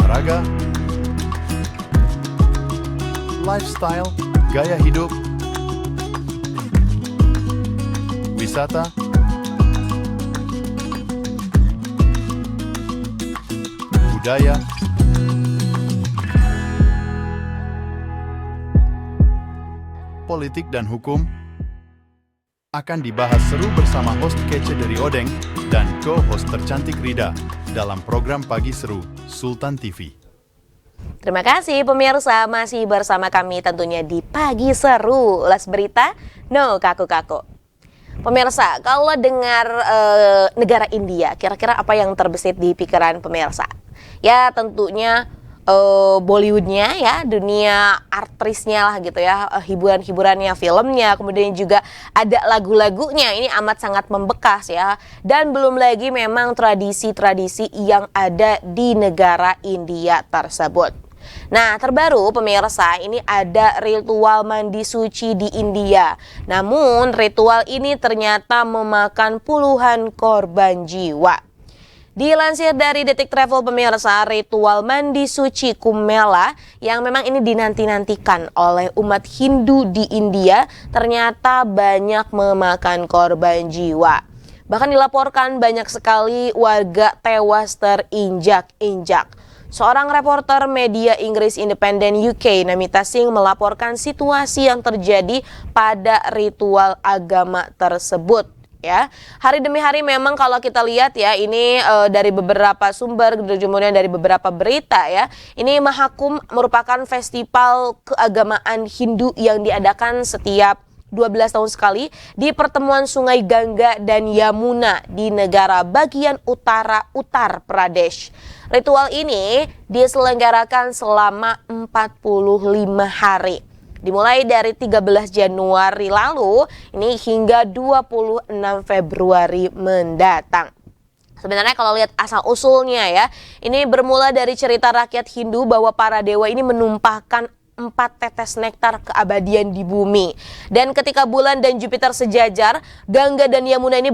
olahraga, lifestyle, gaya hidup, wisata, budaya, politik dan hukum akan dibahas seru bersama host kece dari Odeng dan co-host tercantik Rida dalam program Pagi Seru Sultan TV. Terima kasih pemirsa, masih bersama kami tentunya di Pagi Seru, ulas berita no kaku-kaku. Pemirsa, kalau dengar negara India, kira-kira apa yang terbesit di pikiran pemirsa? Ya tentunya Bollywoodnya ya, dunia artisnya lah gitu ya, hiburan-hiburannya, filmnya, kemudian juga ada lagu-lagunya, ini amat sangat membekas ya. Dan belum lagi memang tradisi-tradisi yang ada di negara India tersebut. Nah, terbaru pemirsa, ini ada ritual mandi suci di India. Namun ritual ini ternyata memakan puluhan korban jiwa. Dilansir dari Detik Travel pemirsa, ritual mandi suci Kumbh Mela yang memang ini dinanti-nantikan oleh umat Hindu di India ternyata banyak memakan korban jiwa. Bahkan dilaporkan banyak sekali warga tewas terinjak-injak. Seorang reporter media Inggris independen UK, Namita Singh, melaporkan situasi yang terjadi pada ritual agama tersebut. Ya, hari demi hari memang kalau kita lihat ya, ini dari beberapa sumber, kemudian dari beberapa berita ya, ini Mahakumbh merupakan festival keagamaan Hindu yang diadakan setiap 12 tahun sekali di pertemuan Sungai Gangga dan Yamuna di negara bagian utara Uttar Pradesh. Ritual ini diselenggarakan selama 45 hari. Dimulai dari 13 Januari lalu ini hingga 26 Februari mendatang. Sebenarnya kalau lihat asal-usulnya ya, ini bermula dari cerita rakyat Hindu bahwa para dewa ini menumpahkan 4 tetes nektar keabadian di bumi. Dan ketika bulan dan Jupiter sejajar, Gangga dan Yamuna ini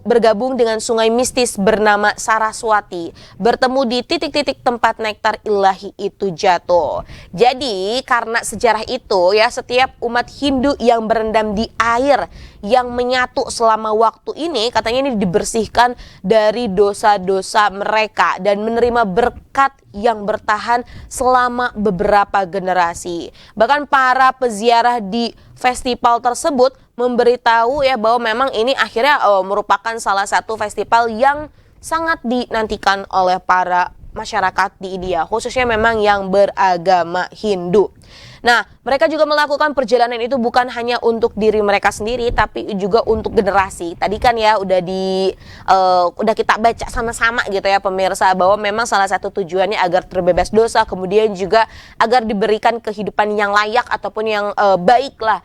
bergabung dengan sungai mistis bernama Saraswati, bertemu di titik-titik tempat nektar ilahi itu jatuh. Jadi karena sejarah itu ya, setiap umat Hindu yang berendam di air yang menyatu selama waktu ini, katanya ini dibersihkan dari dosa-dosa mereka dan menerima berkat yang bertahan selama beberapa generasi. Bahkan para peziarah di festival tersebut memberitahu ya bahwa memang ini akhirnya merupakan salah satu festival yang sangat dinantikan oleh para masyarakat di India, khususnya memang yang beragama Hindu. Nah, mereka juga melakukan perjalanan itu bukan hanya untuk diri mereka sendiri, tapi juga untuk generasi. Tadi kan ya udah kita baca sama-sama gitu ya pemirsa, bahwa memang salah satu tujuannya agar terbebas dosa, kemudian juga agar diberikan kehidupan yang layak ataupun yang baik lah.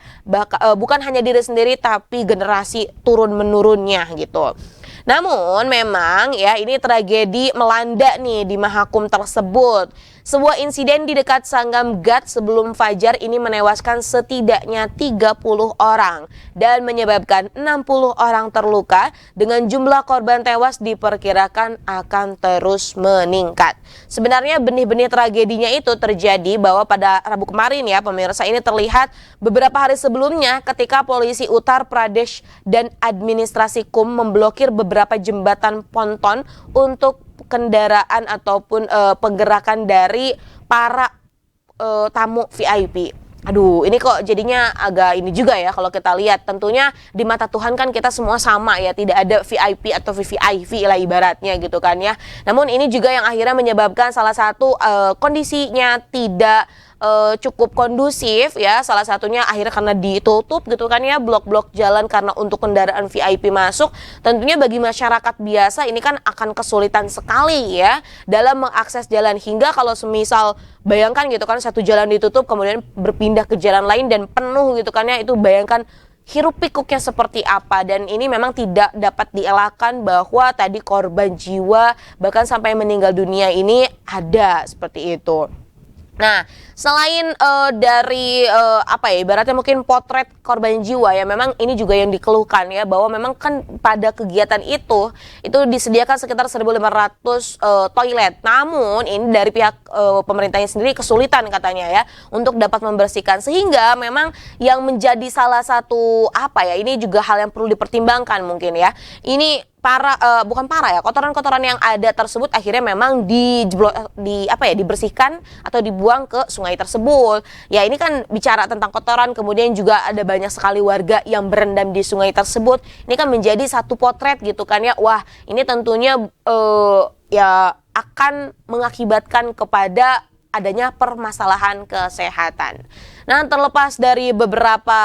Bukan hanya diri sendiri, tapi generasi turun-menurunnya gitu. Namun memang ya ini tragedi melanda nih di Mahakumbh tersebut. Sebuah insiden di dekat Sangam Ghat sebelum fajar ini menewaskan setidaknya 30 orang dan menyebabkan 60 orang terluka, dengan jumlah korban tewas diperkirakan akan terus meningkat. Sebenarnya benih-benih tragedinya itu terjadi bahwa pada Rabu kemarin ya pemirsa, ini terlihat beberapa hari sebelumnya ketika polisi Uttar Pradesh dan administrasi Kumbh memblokir beberapa jembatan ponton untuk kendaraan ataupun pergerakan dari para tamu VIP. Aduh, ini kok jadinya agak ini juga ya kalau kita lihat. Tentunya di mata Tuhan kan kita semua sama ya, tidak ada VIP atau VVIP lah ibaratnya gitu kan ya. Namun ini juga yang akhirnya menyebabkan salah satu kondisinya tidak cukup kondusif ya, salah satunya akhirnya karena ditutup gitu kan ya blok-blok jalan karena untuk kendaraan VIP masuk. Tentunya bagi masyarakat biasa ini kan akan kesulitan sekali ya dalam mengakses jalan, hingga kalau semisal bayangkan gitu kan satu jalan ditutup kemudian berpindah ke jalan lain dan penuh gitu kan ya, itu bayangkan hiruk pikuknya seperti apa. Dan ini memang tidak dapat dielakkan bahwa tadi korban jiwa bahkan sampai meninggal dunia ini ada seperti itu. Nah, selain dari apa ya, ibaratnya mungkin potret korban jiwa ya, memang ini juga yang dikeluhkan ya, bahwa memang kan pada kegiatan itu disediakan sekitar 1.500 toilet. Namun ini dari pihak pemerintahnya sendiri kesulitan katanya ya untuk dapat membersihkan, sehingga memang yang menjadi salah satu apa ya, ini juga hal yang perlu dipertimbangkan mungkin ya. Ini bukan parah ya, kotoran-kotoran yang ada tersebut akhirnya memang dibersihkan atau dibuang ke sungai tersebut. Ya, ini kan bicara tentang kotoran, kemudian juga ada banyak sekali warga yang berendam di sungai tersebut. Ini kan menjadi satu potret gitu kan ya. Wah, ini tentunya ya akan mengakibatkan kepada adanya permasalahan kesehatan. Nah, terlepas dari beberapa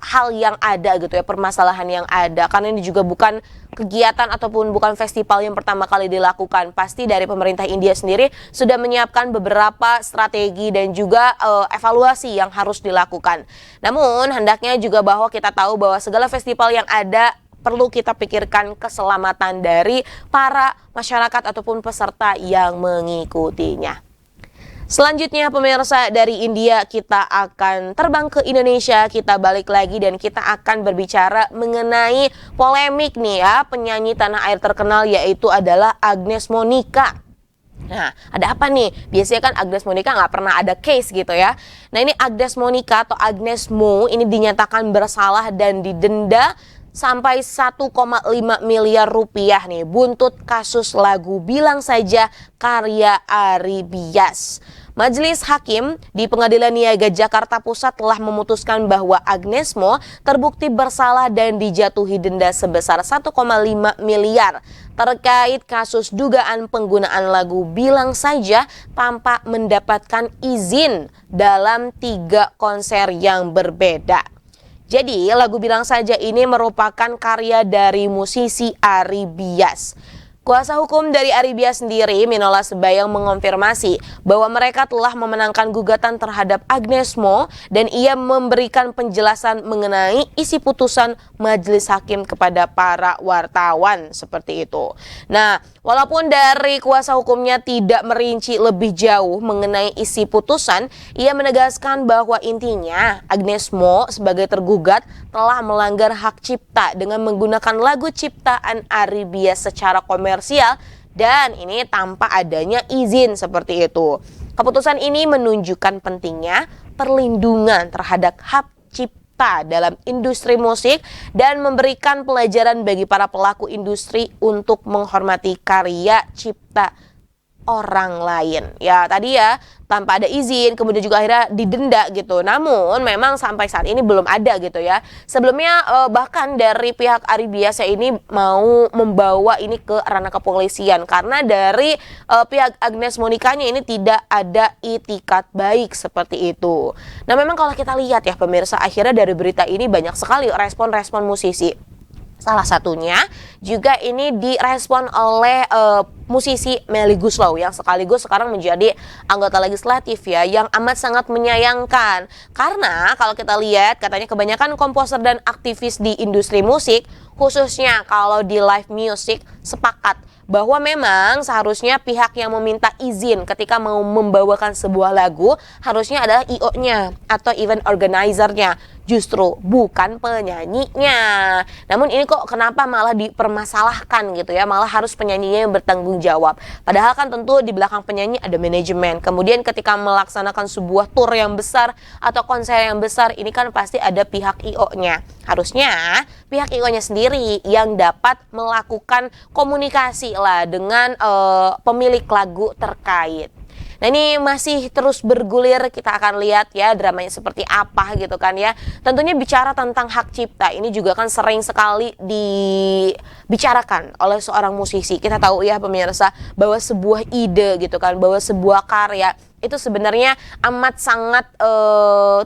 hal yang ada gitu ya, permasalahan yang ada, karena ini juga bukan kegiatan ataupun bukan festival yang pertama kali dilakukan. Pasti dari pemerintah India sendiri sudah menyiapkan beberapa strategi dan juga evaluasi yang harus dilakukan. Namun, hendaknya juga bahwa kita tahu bahwa segala festival yang ada perlu kita pikirkan keselamatan dari para masyarakat ataupun peserta yang mengikutinya. Selanjutnya pemirsa, dari India kita akan terbang ke Indonesia, kita balik lagi dan kita akan berbicara mengenai polemik nih ya, penyanyi tanah air terkenal yaitu adalah Agnes Monica. Nah, ada apa nih? Biasanya kan Agnes Monica nggak pernah ada case gitu ya. Nah, ini Agnes Monica atau Agnes Mo ini dinyatakan bersalah dan didenda sampai 1,5 miliar rupiah nih buntut kasus lagu Bilang Saja karya Ari Bias. Majelis Hakim di Pengadilan Niaga Jakarta Pusat telah memutuskan bahwa Agnes Mo terbukti bersalah dan dijatuhi denda sebesar 1,5 miliar terkait kasus dugaan penggunaan lagu Bilang Saja tanpa mendapatkan izin dalam 3 konser yang berbeda. Jadi lagu Bilang Saja ini merupakan karya dari musisi Ari Bias. Kuasa hukum dari Ari Bias sendiri, Minola Sebayang, mengonfirmasi bahwa mereka telah memenangkan gugatan terhadap Agnes Mo dan ia memberikan penjelasan mengenai isi putusan majelis hakim kepada para wartawan seperti itu. Nah, walaupun dari kuasa hukumnya tidak merinci lebih jauh mengenai isi putusan, ia menegaskan bahwa intinya Agnes Mo sebagai tergugat telah melanggar hak cipta dengan menggunakan lagu ciptaan Ari Bias secara komersial dan ini tanpa adanya izin seperti itu. Keputusan ini menunjukkan pentingnya perlindungan terhadap hak cipta dalam industri musik dan memberikan pelajaran bagi para pelaku industri untuk menghormati karya cipta orang lain. Ya tadi ya, tanpa ada izin, kemudian juga akhirnya didenda gitu. Namun memang sampai saat ini belum ada gitu ya. Sebelumnya bahkan dari pihak Ari Bias ini mau membawa ini ke ranah kepolisian karena dari pihak Agnes Monicanya ini tidak ada itikat baik seperti itu. Nah, memang kalau kita lihat ya pemirsa, akhirnya dari berita ini banyak sekali respon-respon musisi. Salah satunya juga ini direspon oleh musisi Melly Goeslaw yang sekaligus sekarang menjadi anggota legislatif ya, yang amat sangat menyayangkan. Karena kalau kita lihat katanya kebanyakan komposer dan aktivis di industri musik, khususnya kalau di live music, sepakat bahwa memang seharusnya pihak yang meminta izin ketika mau membawakan sebuah lagu harusnya adalah IO-nya atau event organizer-nya, justru bukan penyanyinya. Namun ini kok kenapa malah dipermasalahkan gitu ya, malah harus penyanyinya yang bertanggung jawab. Padahal kan tentu di belakang penyanyi ada manajemen. Kemudian ketika melaksanakan sebuah tour yang besar atau konser yang besar, ini kan pasti ada pihak IO-nya. Harusnya pihak IO-nya sendiri yang dapat melakukan komunikasi lah dengan pemilik lagu terkait. Nah, ini masih terus bergulir, kita akan lihat ya dramanya seperti apa gitu kan ya. Tentunya bicara tentang hak cipta ini juga kan sering sekali dibicarakan oleh seorang musisi. Kita tahu ya pemirsa bahwa sebuah ide gitu kan, bahwa sebuah karya itu sebenarnya amat sangat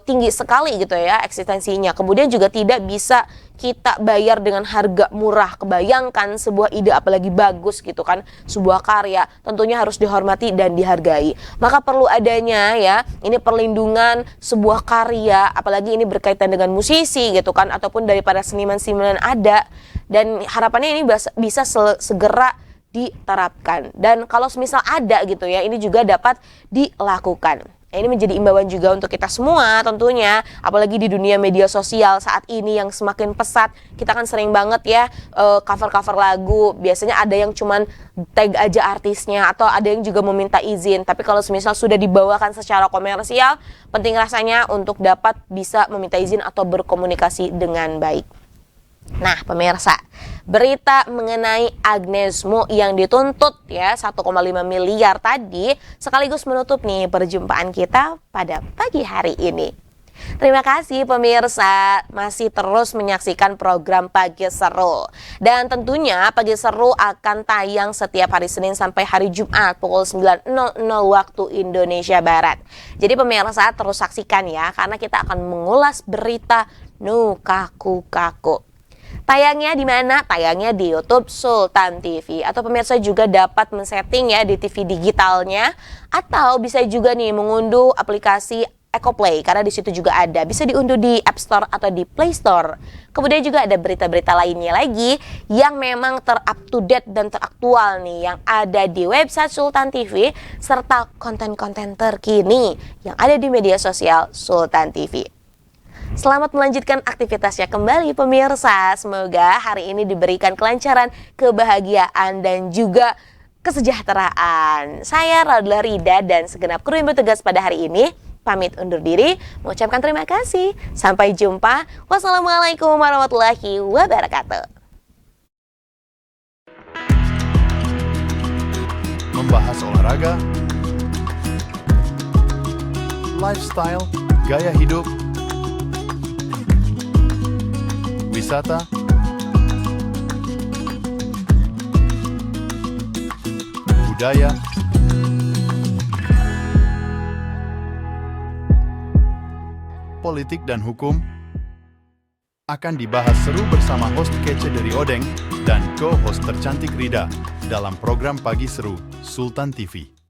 tinggi sekali gitu ya eksistensinya. Kemudian juga tidak bisa kita bayar dengan harga murah. Kebayangkan sebuah ide apalagi bagus gitu kan, sebuah karya tentunya harus dihormati dan dihargai. Maka perlu adanya ya ini perlindungan sebuah karya, apalagi ini berkaitan dengan musisi gitu kan, ataupun daripada seniman-seniman ada. Dan harapannya ini bisa segera diterapkan. Dan kalau misal ada gitu ya, ini juga dapat dilakukan. Nah, ini menjadi imbauan juga untuk kita semua tentunya, apalagi di dunia media sosial saat ini yang semakin pesat. Kita kan sering banget ya cover-cover lagu, biasanya ada yang cuman tag aja artisnya atau ada yang juga meminta izin. Tapi kalau misal sudah dibawakan secara komersial, penting rasanya untuk dapat bisa meminta izin atau berkomunikasi dengan baik. Nah, pemirsa, berita mengenai Agnes Mo yang dituntut ya 1,5 miliar tadi sekaligus menutup nih perjumpaan kita pada pagi hari ini. Terima kasih pemirsa masih terus menyaksikan program Pagi Seru. Dan tentunya Pagi Seru akan tayang setiap hari Senin sampai hari Jumat pukul 9.00 waktu Indonesia Barat. Jadi pemirsa terus saksikan ya, karena kita akan mengulas berita no kaku-kaku. Tayangnya di mana? Tayangnya di YouTube Sultan TV. Atau pemirsa juga dapat men-setting ya di TV digitalnya, atau bisa juga nih mengunduh aplikasi EcoPlay karena di situ juga ada. Bisa diunduh di App Store atau di Play Store. Kemudian juga ada berita-berita lainnya lagi yang memang ter-up to date dan teraktual nih yang ada di website Sultan TV serta konten-konten terkini yang ada di media sosial Sultan TV. Selamat melanjutkan aktivitasnya kembali pemirsa. Semoga hari ini diberikan kelancaran, kebahagiaan dan juga kesejahteraan. Saya Radla Rida dan segenap kru yang bertugas pada hari ini pamit undur diri, mengucapkan terima kasih. Sampai jumpa. Wassalamualaikum warahmatullahi wabarakatuh. Membahas olahraga, lifestyle, gaya hidup, wisata, budaya, politik dan hukum akan dibahas seru bersama host kece dari Odeng dan co-host tercantik Rida dalam program Pagi Seru Sultan TV.